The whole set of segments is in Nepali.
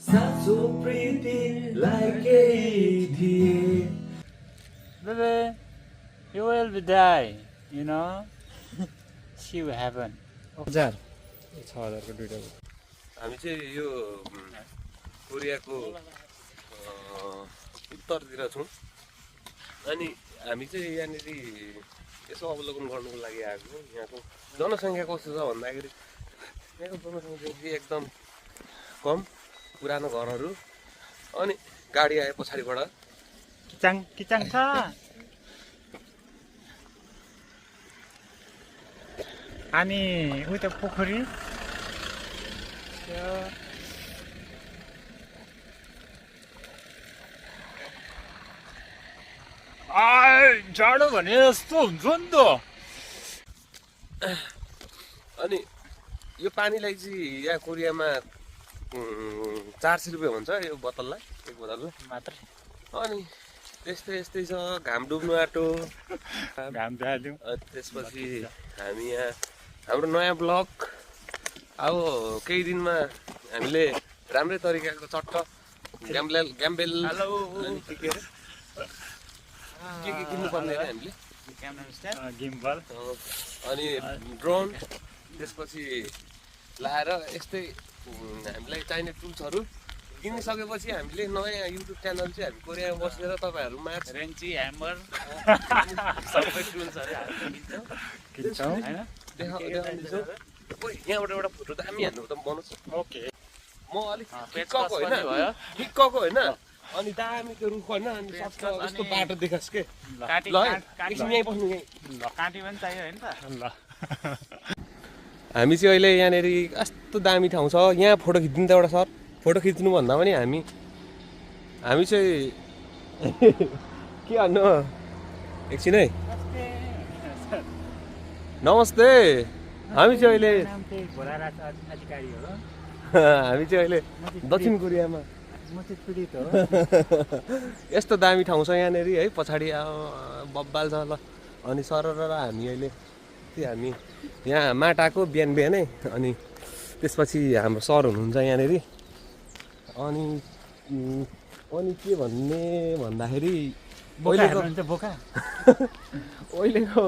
साँचो प्रीतिलाई केही थिए Baby, you will be die, you know. See what happen. 1000 6000 को दुईटा हामी चाहिँ यो कोरियाको उत्तरतिर छौँ अनि हामी चाहिँ यहाँनिर यसो अवलोकन गर्नुको लागि आएको यहाँको जनसङ्ख्या कस्तो छ भन्दाखेरि यहाँको जनसङ्ख्या चाहिँ एकदम कम पुरानो घरहरू अनि गाडी आए पछाडिबाट किचाङ छ अनि उता पोखरी जाडो भने यस्तो हुन्छ नि त अनि यो पानीलाई चाहिँ यहाँ कोरियामा 400 रुपियाँ भन्छ यो बोतललाई एक बोतललाई मात्र अनि यस्तै छ घाम डुब्नु आँटो घाम जाल्यो त्यसपछि हामी यहाँ हाम्रो नयाँ ब्लग अब केही दिनमा हामीले राम्रै तरिकाको चट्ट ग्याम्बेल अनि के किन्नु पर्ने अरे हामीले गिम्बल अनि ड्रोन त्यसपछि लाएर यस्तै हामीलाई चाहिने टुल्सहरू किनिसकेपछि हामीले नयाँ युट्युब च्यानल चाहिँ हामी कोरियामा बसेर तपाईँहरू माझ रेन्ची ह्यामर सबै टुल्सहरू हामी किन्छौँ होइन देखाउँदैछौँ यहाँबाट एउटा फोटो दामी हान्नु त बनाउँछु ओके म अलिक ठिक्कको होइन ठिक्कको होइन अनि दामीको रुख होइन अनि यस्तो बाटो देखास् के काटी ल एकछिन यहीँ बस्नु यहीँ ल काटी पनि चाहियो होइन त ल हामी चाहिँ अहिले यहाँनिर कस्तो दामी ठाउँ छ यहाँ फोटो खिच्दिनु त एउटा सर फोटो खिच्नु भन्दा पनि हामी चाहिँ के भन्नु एकछिन है नमस्ते हामी चाहिँ अहिले दक्षिण कोरियामा पीडित हो यस्तो दामी ठाउँ छ यहाँनिर है पछाडि बब्बाल छ ल अनि सर र हामी अहिले हामी यहाँ माटाको बिहान बिहानै अनि त्यसपछि हाम्रो सर हुनुहुन्छ यहाँनिर अनि के भन्ने भन्दाखेरि अहिलेको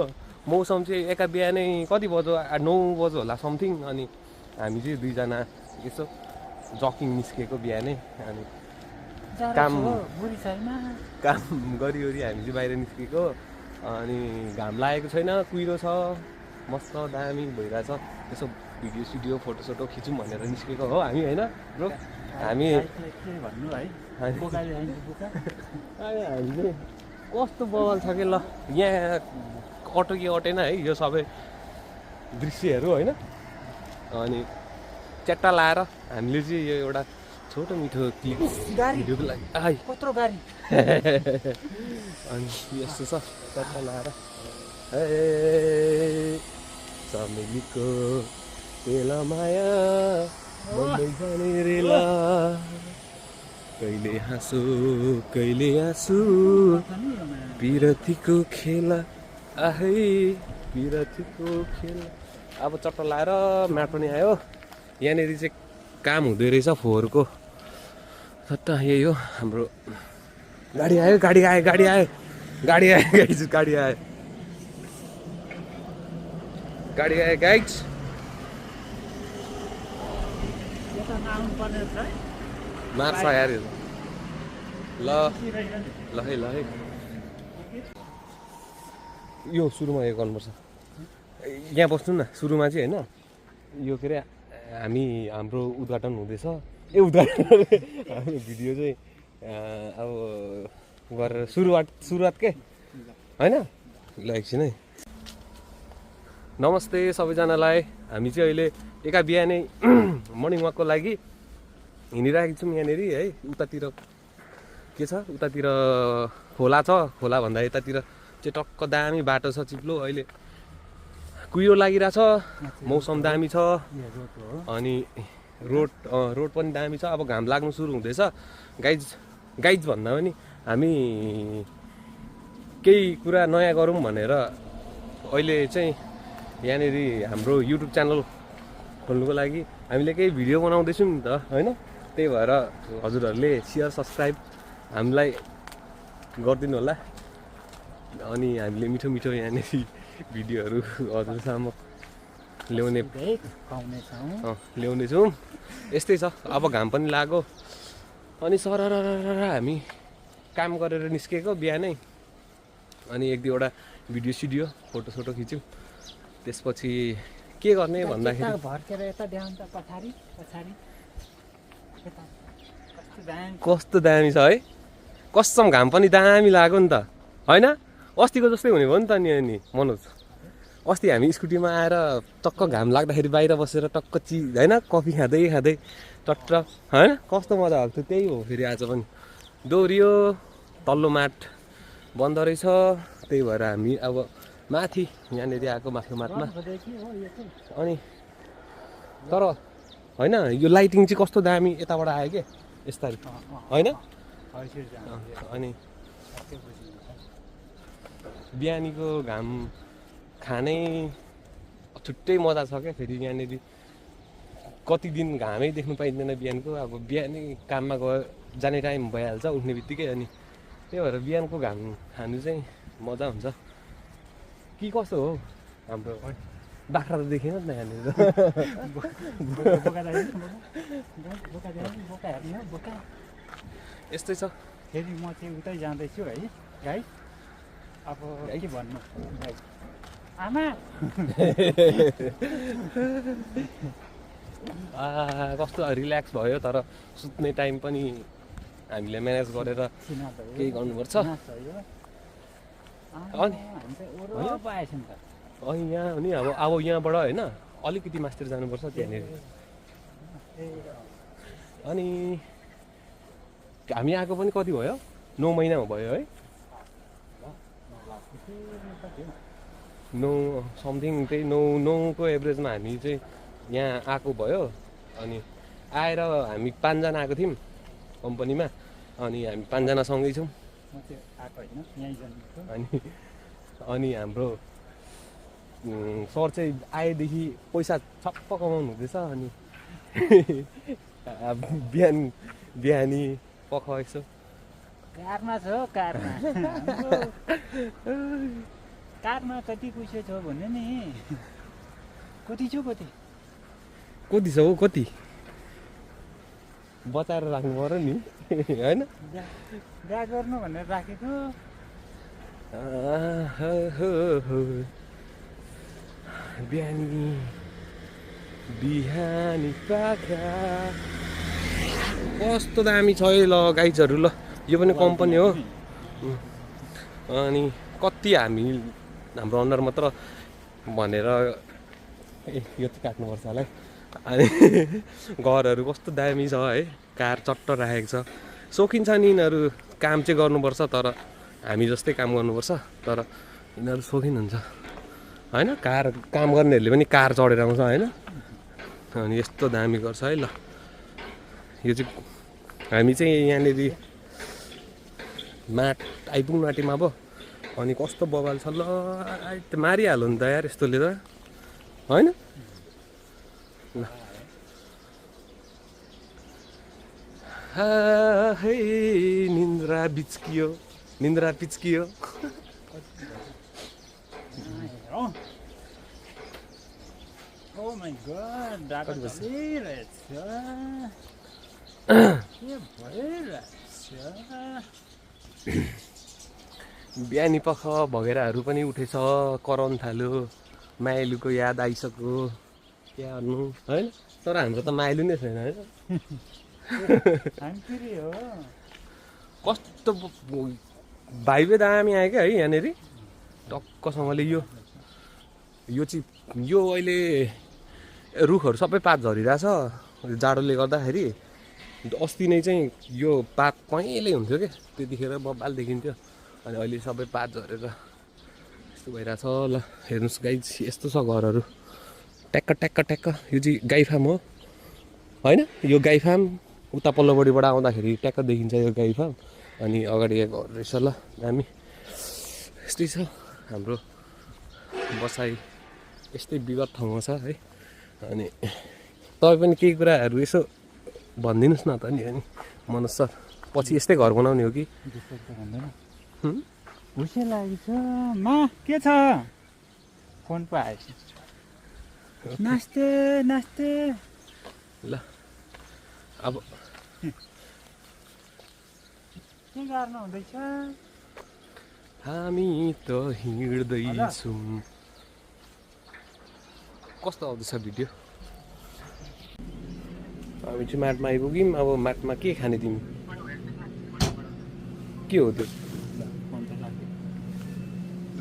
मौसम चाहिँ एका बिहानै कति बज्यो 9 बज्यो होला समथिङ अनि हामी चाहिँ दुईजना यसो जकिङ निस्केको बिहानै अनि काम गरिवरी हामी चाहिँ बाहिर निस्केको अनि घाम लागेको छैन कुहिरो छ मस्त दामी भइरहेछ यसो भिडियो सिडियो फोटोसोटो खिचौँ भनेर निस्केको हो हामी होइन ब्रो हामी भन्नु है हामीले कस्तो बवाल छ कि ल यहाँ अटो कि अटेन है यो सबै दृश्यहरू होइन अनि च्याट्टा लाएर हामीले चाहिँ यो एउटा छोटो मिठो क्लिप भिडियोको लागि कत्रो गाडी अनि यस्तो छ च्याट्टा लाएर ए चमेलीको तेला माया बन्दै जाने रेला कहिले हाँसु पिरतीको खेला आहै पिरतीको खेला अब चट्ट लाएर म्याट पनि आयो यहाँनिर चाहिँ काम हुँदो रहेछ फोहोरको सट्ट यही हो हाम्रो गाडी आयो गाइड्स मार्छ यार ल है यो सुरुमा यो गर्नुपर्छ यहाँ बस्नु न सुरुमा चाहिँ होइन यो के अरे हाम्रो उद्घाटन हुँदैछ हाम्रो भिडियो चाहिँ अब गरेर सुरुवात के होइन ल एकछिन है नमस्ते सबैजनालाई हामी चाहिँ अहिले एका बिहानै मर्निङ वाकको लागि हिँडिरहेको छौँ यहाँनिर है उतातिर के छ उतातिर खोला छ खोला भन्दा यतातिर चाहिँ टक्क दामी बाटो छ चिप्लो अहिले कुहिरो लागिरहेछ मौसम दामी छ अनि रोड पनि दामी छ अब घाम लाग्नु सुरु हुँदैछ गाइज भन्दा पनि हामी केही कुरा नयाँ गरौँ भनेर अहिले चाहिँ यहाँनिर हाम्रो युट्युब च्यानल खोल्नुको लागि हामीले केही भिडियो बनाउँदैछौँ नि त होइन त्यही भएर हजुरहरूले सेयर सब्सक्राइब हामीलाई गरिदिनु होला अनि हामीले मिठो मिठो यहाँनिर भिडियोहरू हजुरसम्म ल्याउनेछौँ यस्तै छ अब घाम पनि लाग्यो अनि सरर हामी काम गरेर निस्केको बिहानै अनि एक दुईवटा भिडियो सिडियो फोटोसोटो खिच्यौँ त्यसपछि के गर्ने भन्दाखेरि कस्तो दामी छ है कसम घाम पनि दामी लाग्यो नि त होइन अस्तिको जस्तै हुने भयो नि त नि मनोज अस्ति हामी स्कुटीमा आएर टक्क घाम लाग्दाखेरि बाहिर बसेर टक्क होइन कफी खाँदै खाँदै टट्ट होइन कस्तो मजा आएको थियो त्यही हो फेरि आज पनि दोहोरियो तल्लो माट बन्द रहेछ त्यही भएर हामी अब माथि यहाँनिर आएको माथिल्लो माटमा अनि तर होइन यो लाइटिङ चाहिँ कस्तो दामी यताबाट आयो के यस्तरी होइन अनि बिहानीको घाम खानै छुट्टै मजा छ क्या फेरि यहाँनिर कति दिन घामै देख्नु पाइँदैन बिहानको अब बिहानै काममा गयो जाने टाइम भइहाल्छ उठ्ने बित्तिकै अनि त्यही भएर बिहानको घाम खानु चाहिँ मजा हुन्छ कि कस्तो हो हाम्रो बाख्रा त देखेन नि त यहाँनिर यस्तै छ फेरि म चाहिँ उतै जाँदैछु है गाई अब के भन्नु आमा कस्तो रिल्याक्स भयो तर सुत्ने टाइम पनि हामीले म्यानेज गरेर केही गर्नुपर्छ अनि यहाँ नि अब यहाँबाट होइन अलिकति मास्तिर जानुपर्छ त्यहाँनिर अनि हामी आएको पनि कति भयो 9 महिनामा भयो है 9 समथिङ त्यही 9को एभरेजमा हामी चाहिँ यहाँ आएको भयो अनि आएर हामी 5 जना आएको थियौँ कम्पनीमा अनि हामी 5 जना सँगै छौँ अनि हाम्रो सर चाहिँ आएदेखि पैसा छप्प कमाउनु हुँदैछ अनि बिहानी पख यसो कारमा छ कारमा कारमा कति पैसा छ भन्ने नि कति छ कति छ हौ कति बचाएर राख्नु पर्यो नि होइन बिहा गर्नु भनेर राखेको बिहानी पाखा कस्तो दामी छ है ल गाइजहरू ल यो पनि कम्पनी हो अनि कति हाम्रो अनुहार मात्र भनेर यो चाहिँ काट्नुपर्छ होला है अनि घरहरू कस्तो दामी छ है कार चट्ट राखेको छ सोखिन्छ नि यिनीहरू काम चाहिँ गर्नुपर्छ तर हामी जस्तै काम गर्नुपर्छ तर यिनीहरू सोखिन हुन्छ होइन काम गर्नेहरूले पनि कार चढेर आउँछ होइन अनि यस्तो दामी गर्छ है ल यो चाहिँ हामी चाहिँ यहाँनिर माट आइपुग्नु आँटेमा अब अनि कस्तो बवाल छ ल मारिहाल्यो नि त यार यस्तोले त होइन ल हे निन्द्रा पिच्कियो Oh my god, बाटो भइरहेछ के भइरहेछ बिहानी पख भगेराहरू पनि उठेछ कराउनु थाल्यो माइलुको याद आइसक्यो के गर्नु होइन तर हाम्रो त माइलु नै छैन होइन कस्तो भाइबे दामी आयो क्या है यहाँनिर टक्कसँगले यो चाहिँ यो अहिले रुखहरू सबै पात झरिरहेछ जाडोले गर्दाखेरि अस्ति नै चाहिँ यो पात कहिल्यै हुन्थ्यो क्या त्यतिखेर बब्बाल देखिन्थ्यो अनि अहिले सबै पात झरेर यस्तो भइरहेछ ल हेर्नुहोस् गाइज यस्तो छ घरहरू ट्याक्क यो चाहिँ गाई फार्म हो होइन यो गाई फार्म उता पल्लोपट्टिबाट आउँदाखेरि ट्याक्क देखिन्छ यो गाई फार्म अनि अगाडि घर रहेछ ल दामी यस्तै छ हाम्रो बसाइ यस्तै विगत ठाउँमा छ है अनि तपाईँ पनि केही कुराहरू यसो भनिदिनुहोस् न त नि अनि मनोज सर पछि यस्तै घर बनाउने हो कि त्यस्तो त भन्दैन हुँ? हुसे लागेको छ मा के छ फोन पो आएछ नास्ते नास्ते ल अब के गर्नु हुँदैछ हामी त हिँड्दैछौँ कस्तो आउँदैछ भिडियो हामी चाहिँ माटमा आइपुग्यौँ अब माटमा के खाने तिमी के हो त्यो फोन त लाग्यो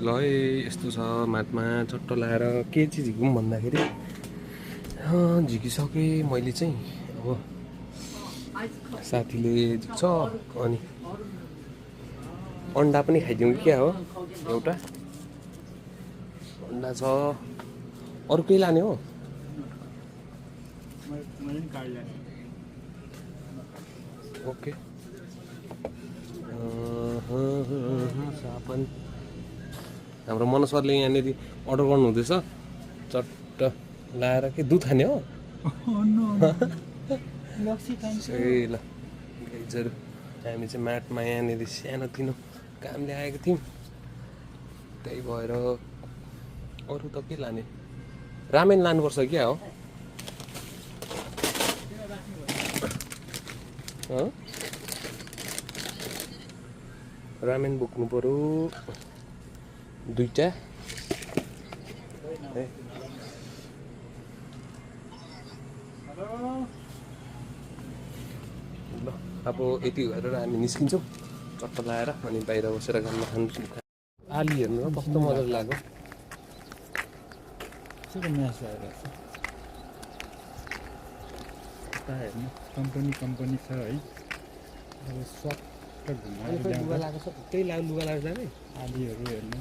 ल है यस्तो छ माटमा चट्ट लाएर के चाहिँ झिकौँ भन्दाखेरि झिकिसकेँ मैले चाहिँ अब साथीले झिक्छ अनि अन्डा पनि खाइदिउँ कि क्या हो एउटा अन्डा छ अरू केही लाने हो मैले पनि कार्ड ल्याएँ ओके सापन हाम्रो मनोज सरले यहाँनिर अर्डर गर्नु हुँदैछ चट्ट लाएर के दुध खाने हो लस्सी खान्छु ए ल गाइजहरू हामी चाहिँ माटमा यहाँनिर सानोतिनो कामले आएको थियौँ त्यही भएर अरू त के लाने रामेन लानुपर्छ क्या हो रामेन बोक्नु पऱ्यो दुईटा ल अब यति गरेर हामी निस्किन्छौँ चट्ट लाएर अनि बाहिर बसेर घाममा खानु आली हेर्नु कस्तो मजाले लाग्यो म्याच भइरहेछ यता हेर्नु कम्पनी छ है अब सट्ट घुमाएर लुगा लगाएको छ त्यही लुगा लगाएर जाने आलीहरू हेर्नु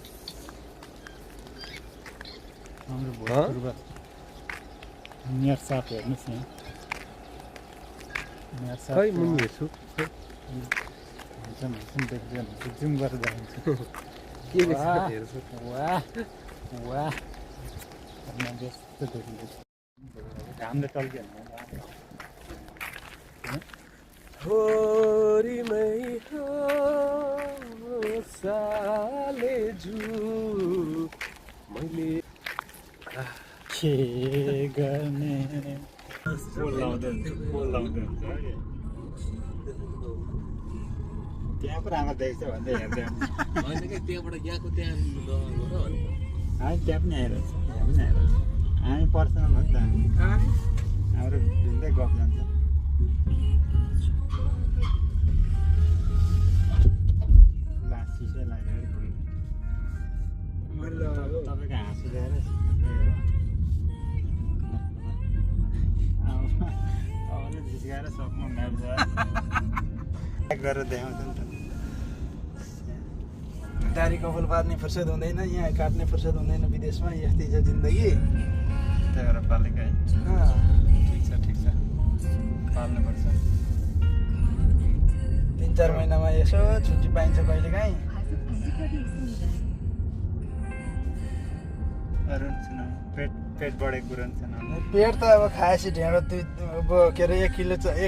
हाम्रो भोजपुरबाट म्याच साप हेर्नुहोस् न म्याच साप खै मुनि हेर्छु देख्दैन जुम गरेर देखाउँछु के हेर्छु वाह वाह त्यस्तो देखिँदैछ घामले टल्क्यो होरीमै हो सालेजु मैले के गर्ने बोल लाउँदै हुन्छ त्यहाँ पो राम्रो देख्छ भन्दै हेर्दै होइन कि त्यहाँबाट यहाँको त्यहाँ हामी त्यहाँ पनि आइरहेछ त्यहाँ पनि आइरहेछ हामी पर्सनल हो नि त हाम्रो भिन्दै गफ जान्छ सिसै लागेर तपाईँको हाँसु ल्याएर झिस्काएर सक्नु गरेर देखाउँछ नि त दारी कपाल पार्ने फुर्सद हुँदैन यहाँ काट्ने फुर्सद हुँदैन विदेशमा यस्तै छ जिन्दगी त्यही भएर पालेको है ठिक छ पाल्नुपर्छ 3-4 महिनामा यसो छुट्टी पाइन्छ कहिलेकाहीँ अरू पेट बढेको कुरो नि छैन पेट त अब खाएपछि ढेँडो अब के अरे 1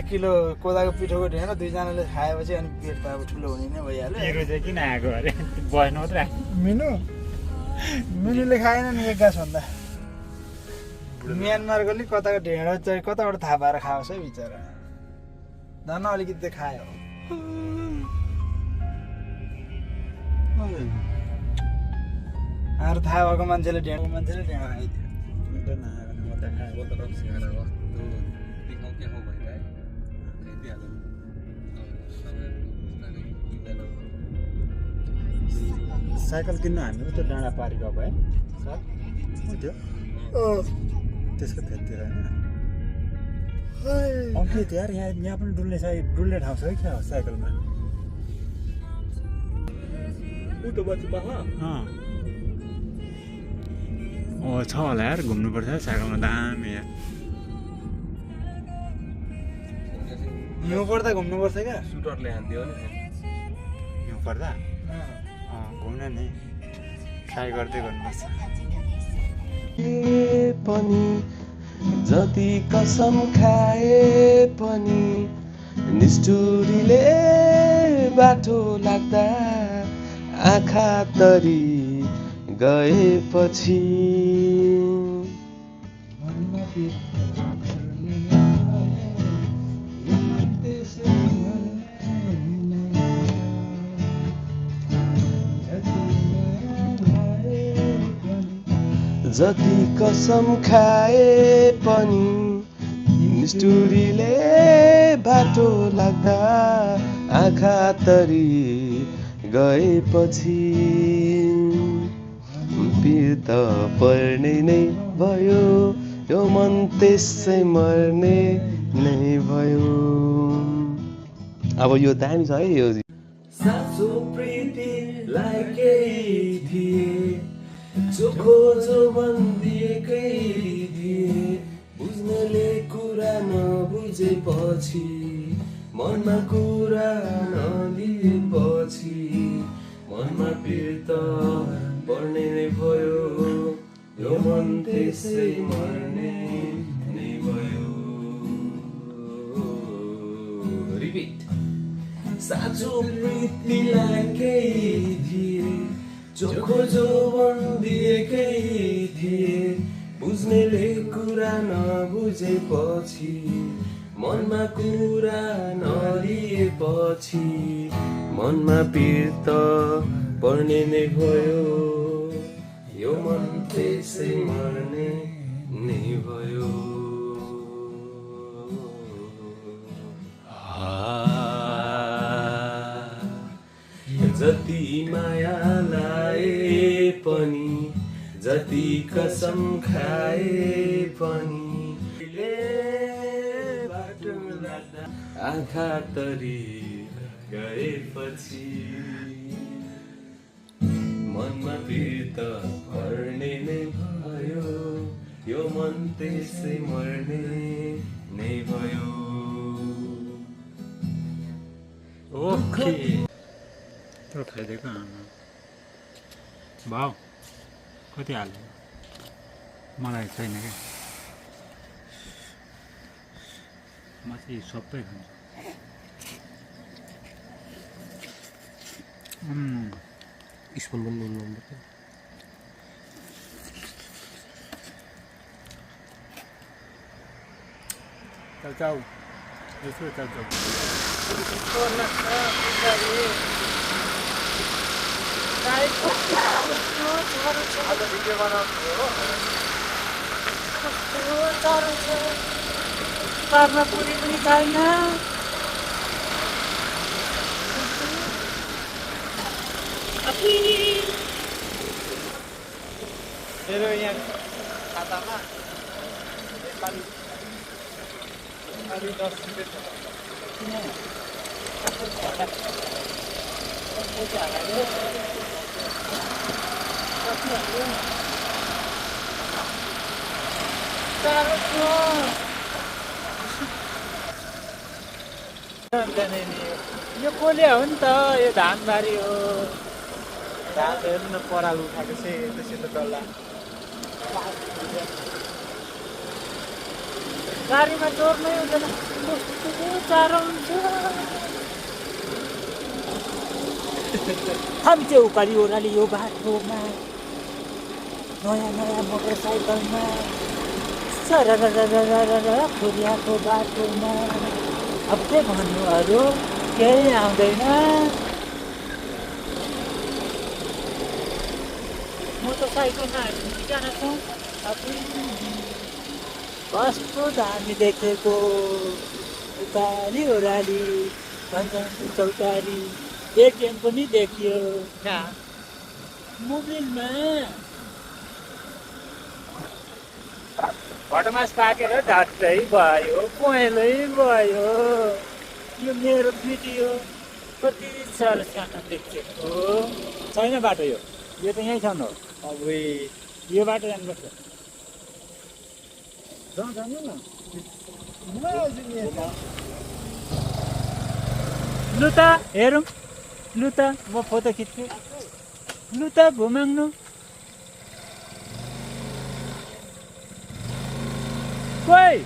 किलो कोदाको पिठोको ढेँडो दुईजनाले खाएपछि अनि पेट त अब ठुलो हुने नै भइहाल्यो हिरो चाहिँ किन आएको अरे बस्नु मात्रै मिनुले खाएन नि एक गाँस भन्दा म्यानमारकोले कताको ढेँडो चाहिँ कताबाट थाहा पाएर खाओस् है बिचरा धन्न अलिकति त खायो अरू थाहा भएको मान्छेले ढेँडो खाइदियो नआयो भने म त खाएँ साइकल किन्नु हामी उता डाँडा पारी गएको है सर त्यो त्यसको फेदतिर होइन अघि त यार यहाँ पनि डुल्ने ठाउँ छ है क्या साइकलमा छ होला यार घुम्नुपर्छ साइकलमा दामी यार हिउँ पर्दा घुम्नुपर्छ क्या सुटरले हान्थ्यो नि हिउँ पर्दा घुम्न नि ट्राई गर्दै गर्नुपर्छ पनि जति कसम खाए पनि निष्ठुरीले बाटो लाग्दा आँखा तरी गएपछि जति कसम खाए पनि निष्ठुरीले बाटो लाग्दा आँखा तरी गएपछि पिर त पर्ने नै भयो यो मन त्यसै मर्ने नै भयो। अब यो दामी छ है यो साँचो प्रीतिलाई केही थिए चोखो जोबन दिएकै थिए बुझ्नेले कुरा नबुझेपछि मनमा कुरा नलिएपछि मनमा पिर त पर्ने नै भयो यो मन त्यसै मर्ने नै भयो। रिपिट साँचो प्रीतिलाई केही थिए चोखो जोबन दिएकै थिए बुझ्नेले कुरा नबुझेपछि मनमा कुरा नलिएपछि मनमा पिर त पर्ने नै भयो यो मन त्यसै मर्ने नै भयो। जति माया लाए पनि जति कसम खाए पनि बाटो लाग्दा आँखा तरी गएपछि मनमा पिर त पर्ने नै भयो यो मन त्यसै मर्ने नै भयो। ओके त्यो खाइदिएको आमा भाउ कति हाल्यो मलाई छैन क्या म चाहिँ सबै खान्छु। स्पुन पनि नुन चाउ यसो चाउ घरमा पुरी पनि छैन मेरो यहाँ खातामा नेपाली 10 यो कोले हो नि त यो धानबारी हो धान हेर्नु न पराल उठाएको सेतो डल्ला गाडीमा जोड्नै हुँदैन कस्तो चारो हुन्छ थाम्चे उकाली ओह्राली यो बाटोमा नयाँ नयाँ मोटरसाइकलमा सररररररर खोलिएको बाटोमा अब के भन्नु अरू केही आउँदैन मोटरसाइकलमा हामी दुईजना छौँ कस्तो दामी देखेको उकाली ओह्राली भन्छ चौतारी एटिएम पनि देखियो मोबाइलमा भटमास पाकेर ढाट्दै भयो पहेँलै भयो यो मेरो भिडियो कति साह्रो सानो देखेको छैन बाटो यो त यहीँ छ न अब यो बाटो जानुपर्छ जानु न लु त हेरौँ लु त म फोटो खिच्छु लु त घुमाउनु खोइ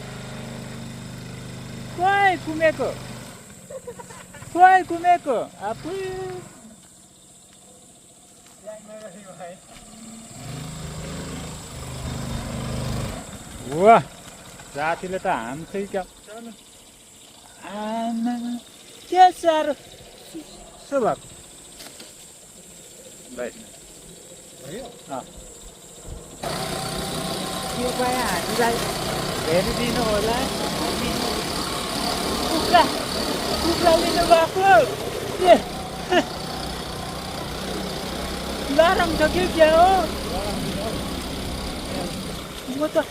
कुमेको आफै वाह जातिले त हान्छै क्या आमा के साह्रो स्वभाव यो पाए हामीलाई हेरिदिनु होला कुखुरा लिनु भएको लारम छ कि क्या हो म त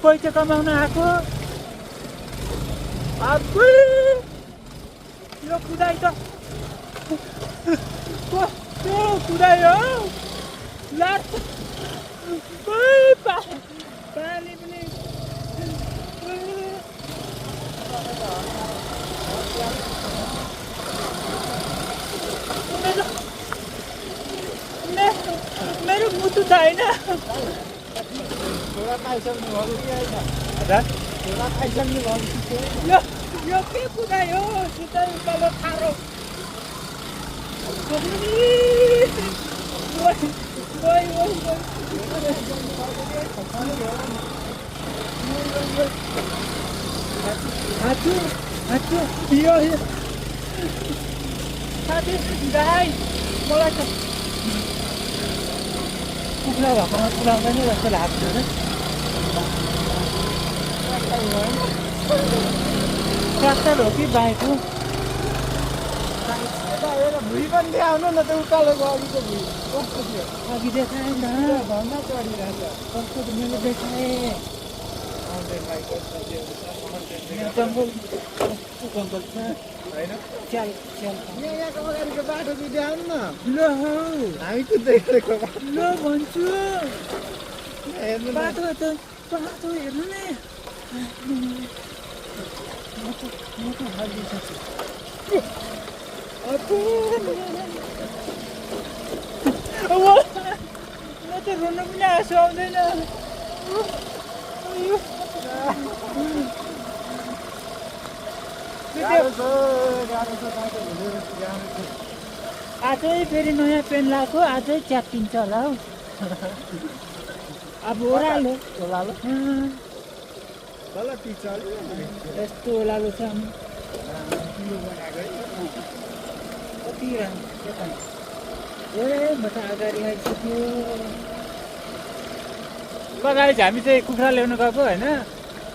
पैसा कमाउन आएको आफै यो कुदाइ त त्यो कुदाइ हो लार पानी पनि मेरो मुटु छैन यो के कुदाइ हो सिधै उकालो ठाडो साथी गाई मलाई त कुखुरा भएकोमा कुदाउँदैन जस्तो लाग्छ ट्र्याक्टर हो कि बाइक हो भुइँ पनि देखाउनु न त उकालोको अघिको भुइँ कस्तो थियो अघि देखाएँ न भन्दा चढिरहेछ कस्तो मैले देखाएँ जङ्गल कस्तो जङ्गल छ होइन च्याल यहाँको अगाडिको बाटो चाहिँ देखाउनु न ल हौ हामी कुद्दै गरेको बाटो ल भन्छु हेर्नु न बाटो हेर्नु नि म त हल्लिसक्छु म त रुनु पनि आँसु आउँदैन आजै फेरि नयाँ पेन लगाएको आजै च्यातिन्छ होला हौ अब ओह्रालो यस्तो ओह्रालो छ कति राम्रो ए म त अगाडि आइसक्यो लगाइ हामी चाहिँ कुखुरा ल्याउनु गएको होइन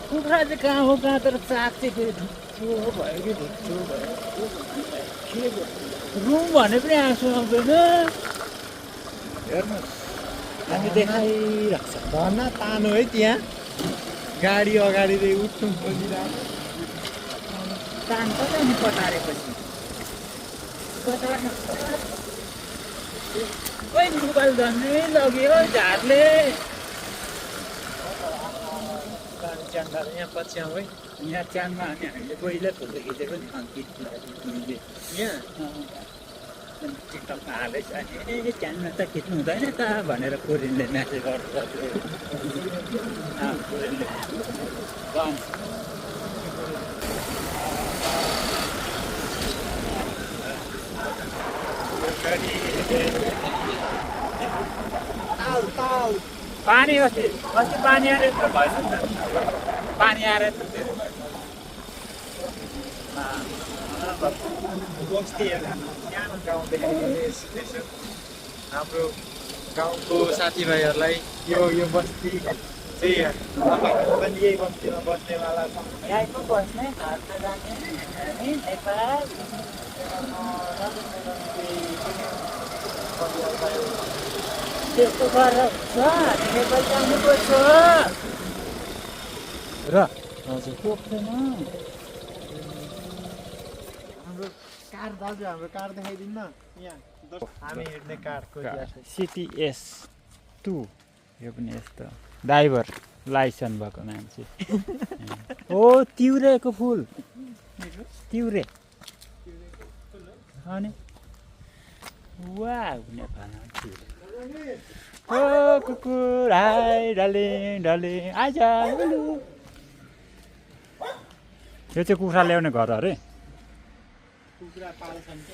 कुखुरा चाहिँ कहाँ हो कहाँ तर चाक चाहिँ फेरि ढुच्चो भयो कि ढुच्चो भयो रुम भने पनि आँसु आउँदैन हेर्नुहोस् हामी देखाइरहेको छ भन्न तानो है त्यहाँ गाडी अगाडि चाहिँ उठ्नु खोजिरहेको तान्छ त नि कटारेपछि खोइ मोबाइल झन्डै लग्यो झारले च्यान्डा यहाँ पछ्याउँ है यहाँ च्यानमा हामीले पहिला फोटो खिचेको नि हामीले यहाँ टिकटकमा हालेछ ए च्यानमा त खिच्नु हुँदैन त भनेर कोरियनले म्यासेज गर्छ कोरियनले पानी अस्ति पानी आएर त भएछ नि त पानी आएर बस्तीहरू सानो गाउँदेखि हाम्रो गाउँको साथीभाइहरूलाई यो बस्ती चाहिँ तपाईँहरू पनि यही बस्तीमा बस्नेवाला छ यहीँको बस्ने घर त जाने नेपाल त्यस्तो गरेर हुन्छ हामी नेपाल जानुपर्छ र हजुर पोख्दैन हाम्रो कार दाजु हाम्रो कार देखाइदिनु न यहाँ हामी हिँड्ने कारको सिटिएस 2 यो पनि यस्तो ड्राइभर लाइसेन्स भएको मान्छे हो तिउरेको फुल तिउरे अनि वाउ नेपालमा तिउरे ओ कुकुर हाय डार्लिङ डार्लिङ आइज यो चाहिँ कुखुरा ल्याउने घर अरे कुखुरा पाल्छन् के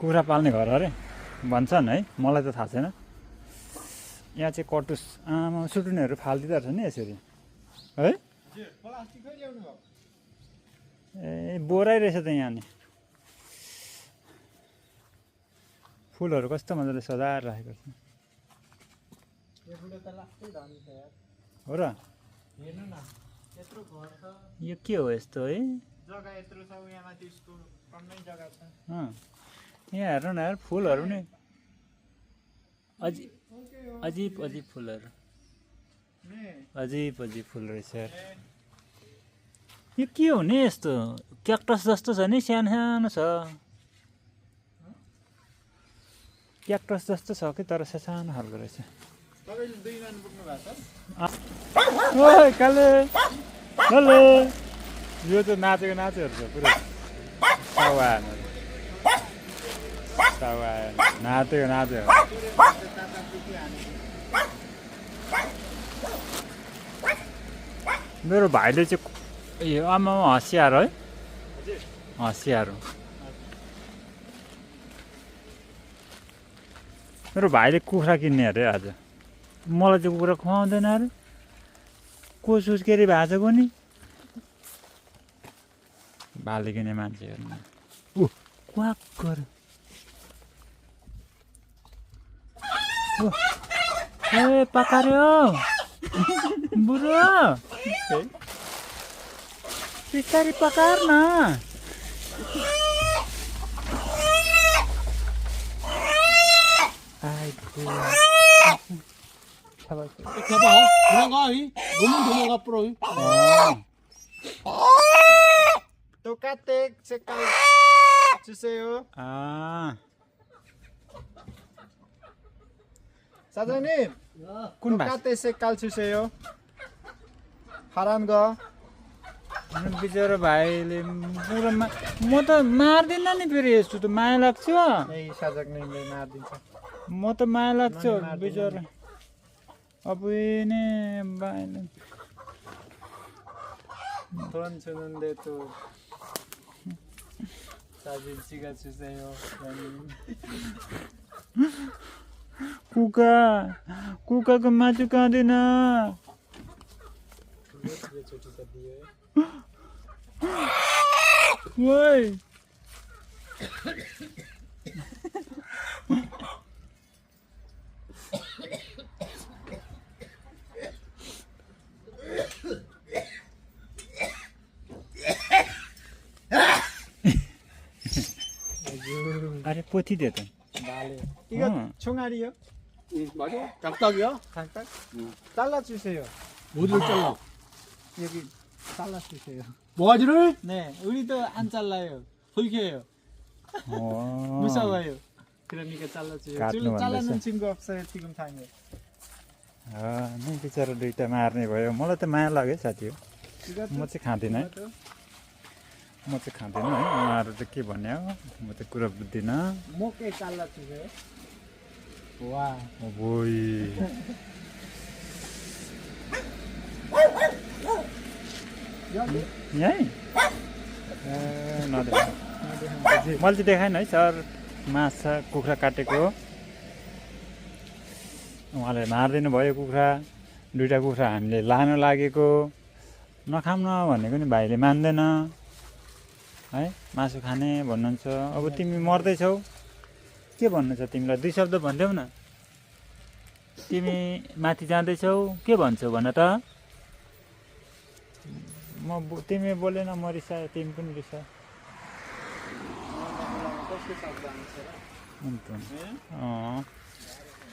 कुखुरा पाल्ने घर अरे भन्छन् है मलाई त थाहा छैन यहाँ चाहिँ कटुस आमा सुटुनीहरू फालिदिँदो रहेछ नि यसरी है प्लास्टिकै ल्याउनु भयो ए बोरै रहेछ त यहाँ नि फुलहरू कस्तो मजाले सजाएर राखेको छ यो बुढो त लास्टै धनी छ यार हो र हेर्नु न यत्रो घर छ यो के हो यस्तो है जग्गा यत्रो छ यहाँ माथि यसको कमै जग्गा छ यहाँ हेर्नु न यार फुलहरू नि अजिब अजिब फुलहरू अजिब अजिब फुल रहेछ यार यो के हो नि यस्तो क्याक्टस जस्तो छ नि सानो सानो छ क्याक्टस जस्तो छ कि तर सानो खालको रहेछ तपाईँले 2 मान पुग्नु भएको छ ओइ काले हेलो यो त नाचेको नाचेहरू छ पुरै नाचेको नाच्यो मेरो भाइले चाहिँ यो आमा हँसियार है हँसियार हो मेरो भाइले कुखुरा किन्ने अरे आज मलाई चाहिँ कुखुरा खुवाउँदैन अरे को सुस्केरी भाँचेको नि भाले किने मान्छेहरू क्वाक गर ए पकार्यो बुढो बिस्तारी पकाएर न Tocate sekal 주세요. 사장님, कुन भाषा tocate sekal 주세요. 파란 거. बिचरा भाइले म त मार्दिनँ नि फेरि यस्तो त माया लाग्छ यही साजकले मार्दिन्छ म त माया लाग्छ बिचरा अब नै भाइले 돈 주는데도 사진 찍어주세요. कुकाको मासु खाँदैन ओइ अरे पोथी दे त 이거 총알이요? 맞아. 닭닭이야? 잠깐. 잘라주세요. 어디를 잘라? 여기 잘라주세요. 뭐가지를? 네, 우리도 안 잘라요. 불쾌해요. 무서워요. 그러니까 잘라주세요. काट्नु 지금 잘라는 भन्दैछ 친구 없어요 지금 당에. नै बिचरा दुइटा मार्ने भयो मलाई त माया लाग्यो साथी हो म चाहिँ खाँदिनँ है म चाहिँ खाँदिनँ है उहाँहरू त के भन्यो म त कुरा बुझ्दिनँ 목에 잘라주세요. 와. ओइ यहीँ नदेख मैले चाहिँ देखाएन है सर माछा कुखुरा काटेको उहाँले मारिदिनु भयो कुखुरा दुइटा कुखुरा हामीले लान लागेको नखाऊँ न भनेको नि भाइले मान्दैन है मासु खाने भन्नुहुन्छ अब तिमी मर्दैछौ के भन्नु छ तिमीलाई 2 शब्द भनिदेऊ न तिमी माथि जाँदैछौ के भन्छौ भन त तिमी बोलेन म रिसाएँ तिमी पनि रिसा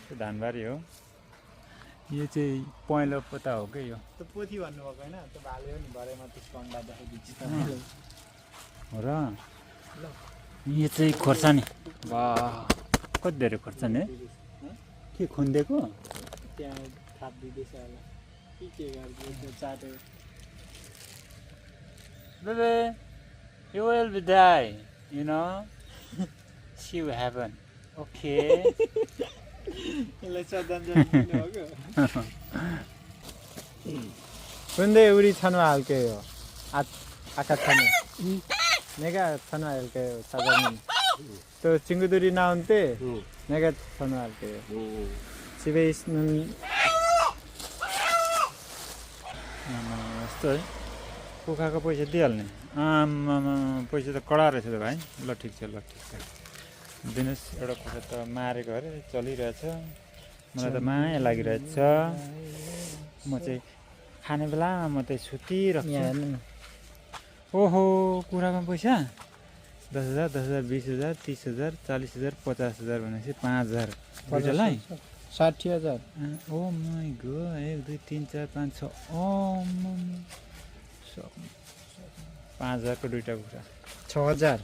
त्यो धानबारी हो यो चाहिँ पहेँलो पत्ता हो क्या यो त्यो पोथी भन्नुभएको होइन त्यो भाले हो नि भरेमा त्यसको अन्डा देखाइदिन्छ हो र यो चाहिँ खोर्सानी वाह कति धेरै खोर्सानी है के खुन्देको त्यहाँ थापिदिँदैछ होला के गरिदियो चाटो Baby, you will be die, you know. See what happen. Okay. यसलाई श्रद्धाञ्जली दिनुभएको 근데 우리 찬우 할게요. आकाश छाने नेगा छानो हल्के साधारण तो चिंगुदुरी ना उनते नेगा छानो हल्के सिबे यस्तो है कुखुराको पैसा दिइहाल्ने आमामा पैसा त कडा रहेछ त भाइ ल ठिक छ दिनुहोस् एउटा कुखुरा त मारेको अरे चलिरहेछ मलाई त माया लागिरहेछ म चाहिँ खाने बेलामा मात्रै सुतिरहेको ओहो कुखुरामा पैसा 10,000 10,000 20,000 30,000 40,000 50,000 भनेपछि 5,000 दुईटालाई 60,000 ओ माई गॉड 1 2 3 4 5 6 ओ 5,000 को दुईटा कुखुरा 6,000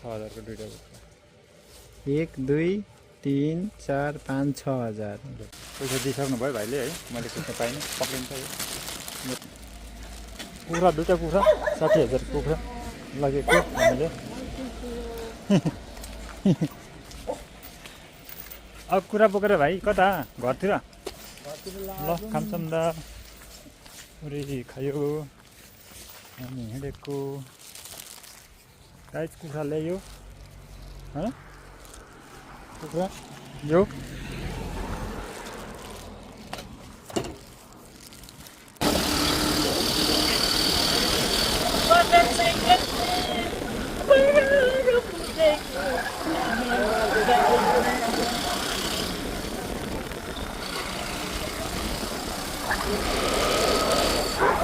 6,000 को दुईटा कुखुरा 1 2 3 4 5 6,000 पैसा दिइसक्नु भयो भाइले है मैले सोच्न पाइनँ पक्रिन्छ यो कुखुरा दुईटा कुखुरा 60,000 कुखुरा लगेको हामीले अब कुरा बोकेर भाइ कता घरतिर ल खान्छौँ दा पुरी खायो हामी हिँडेको गाइस कुखुरा ल्यायो है कुखुरा यो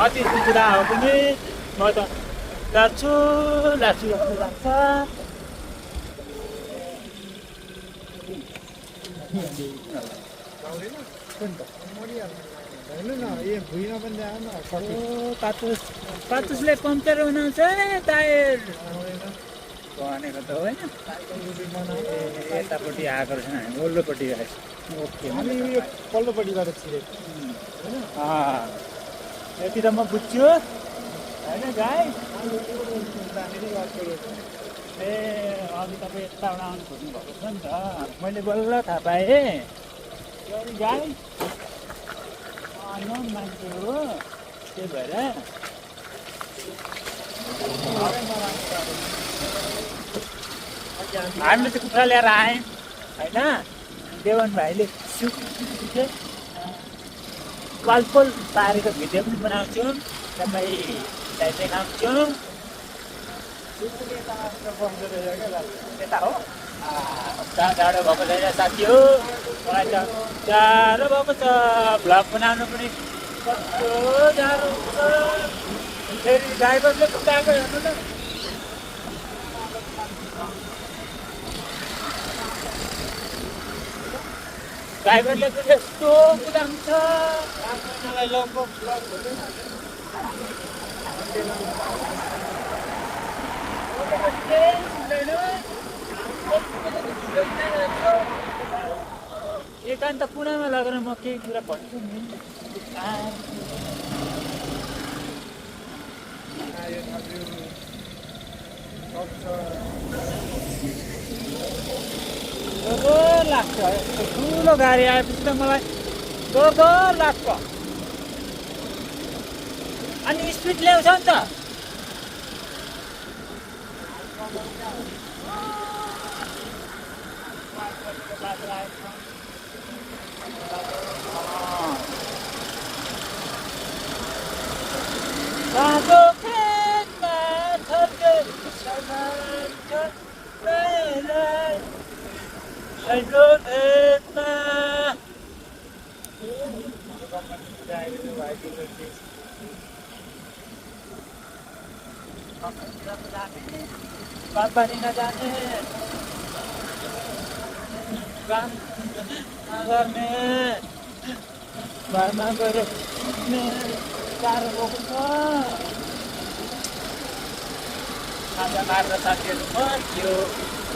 कति कुरा हो पनि म त लाग्छु जस्तो लाग्छ पातुसले पम्चर बनाउँछ टायर भनेको त होइन यतापट्टि आएको रहेछ हामी ओल्लोपट्टि गएछ ओके हामी यो पल्लोपट्टिबाट छिरेको यति त म बुझ्छु होइन गाई ए अघि तपाईँ यताबाट आउनु खोज्नु भएको छ नि त मैले बल्ल थाहा पाएँ यो गाई अनौन मान्छे हो त्यही भएर हामीले चाहिँ कुखुरा ल्याएर आएँ होइन देवन भाइले पालपोल पारेको भिडियो पनि बनाउँछु तपाईँलाई देखाउँछु यता हो जाडो भएको छैन साथी हो मलाई त जाडो भएको छ भ्लग बनाउनु पनि कस्तो जाडो हुन्छ फेरि ड्राइभरले कुदाएको हेर्नु न ड्राइभरले चाहिँ यस्तो कुदाउँछ मलाई लङको भ्लग एकान्त पुनामा लगेर म केही कुरा भन्छु नि डर लाग्छ यस्तो ठुलो गाडी आएपछि त मलाई डर लाग्छ अनि स्पिड ल्याउँछ नि त रातो खेतमा छर्के रातो खेतमा बागबारी नजाने काम नगर्ने घरमा गएर साह्रो भएको छ खाजा मार्न साथीहरू मर्थ्यो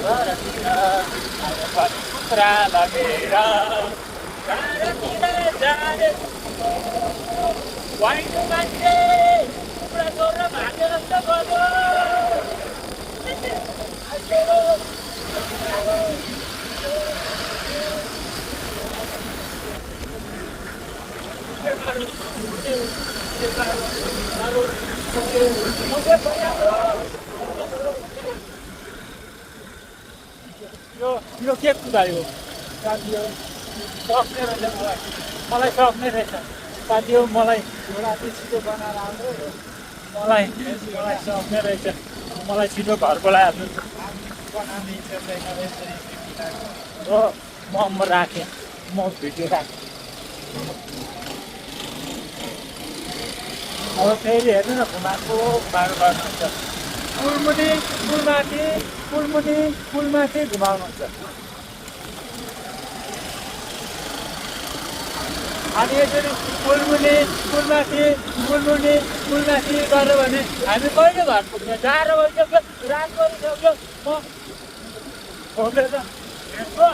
घरतिर आज पनि कुखुरा लगेर घरतिर जाने वाइनो मान्छे कुखुरा चोरेर भागेर जस्तो गर्यो यो के कुरा यो साथी हो सक्ने रहेछ मलाई सक्ने रहेछ साथी हो मलाई राति छिटो बनाएर आउनु मलाई सक्ने रहेछ मलाई छिटो घर बोलाइहाल्नु बनाउने इच्छा छैन हो म राखेँ म भिडियो राखेँ अब फेरि हेर्नु न घुमाएको गर्नुहुन्छ पुलमाथि घुमाउनुहुन्छ अनि यसरी पुलमाथि गऱ्यो भने हामी कहिले घर पुग्ने 4 बजिसक्यो रात गरिसक्यो म खोपेर हेर्छु